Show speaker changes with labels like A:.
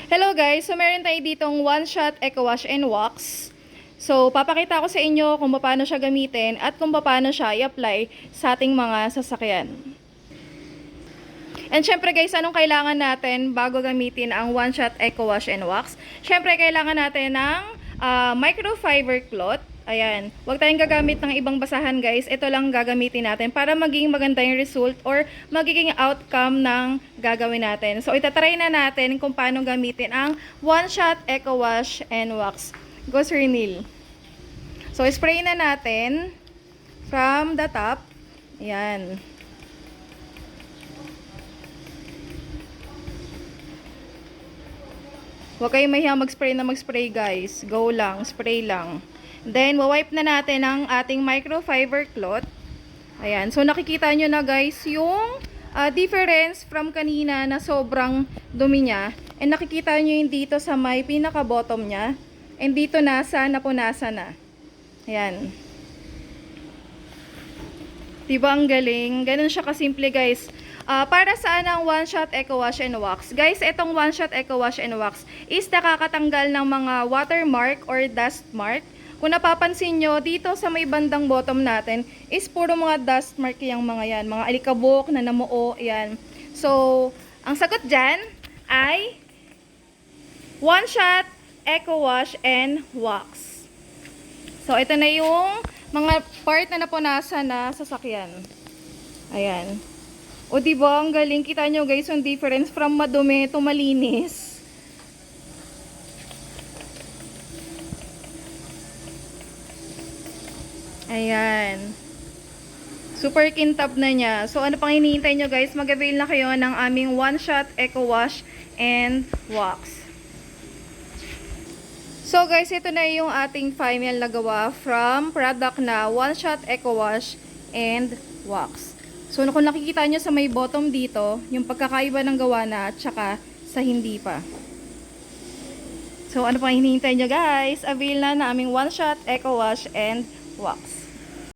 A: Hello guys! So meron tayo ditong One Shot Eco Wash and Wax. So papakita ko sa inyo kung paano siya gamitin at kung paano siya i-apply sa ating mga sasakyan. And syempre guys, anong kailangan natin bago gamitin ang One Shot Eco Wash and Wax? Syempre kailangan natin ng microfiber cloth. Ayan, huwag tayong gagamit ng ibang basahan guys. Ito lang gagamitin natin para maging maganda yung result or magiging outcome ng gagawin natin. So itatry na natin kung paano gamitin ang One Shot Eco Wash and Wax. Go Sir Neil. So spray na natin from the top. Ayan. Huwag kayong mahiya mag-spray guys. Go lang, spray lang. Then, wawipe na natin ang ating microfiber cloth. Ayan. So, nakikita nyo na guys yung difference from kanina na sobrang dumi niya. And nakikita nyo yung dito sa may pinaka-bottom niya. And dito napunasan na. Ayan. Diba ang galing? Ganun siya kasimple guys. Para saan ang One Shot Eco Wash and Wax? Guys, itong One Shot Eco Wash and Wax is nakakatanggal ng mga watermark or dust mark. Kung napapansin nyo, dito sa may bandang bottom natin is puro mga dust mark yung mga yan. Mga alikabok na namuo, yan. So, ang sagot dyan ay One Shot Eco Wash and Wax. So, ito na yung mga part na napunasan na sasakyan. Ayan. O diba, ang galing. Kita nyo guys yung difference from madumi to malinis. Ayan. Super kintab na niya. So, ano pang hinihintay nyo guys? Mag-avail na kayo ng aming One Shot Eco Wash and Wax. So, guys, ito na yung ating final na gawa from product na One Shot Eco Wash and Wax. So, kung nakikita nyo sa may bottom dito, yung pagkakaiba ng gawa na at saka sa hindi pa. So, ano pang hinihintay nyo guys? Avail na aming One Shot Eco Wash and Wax.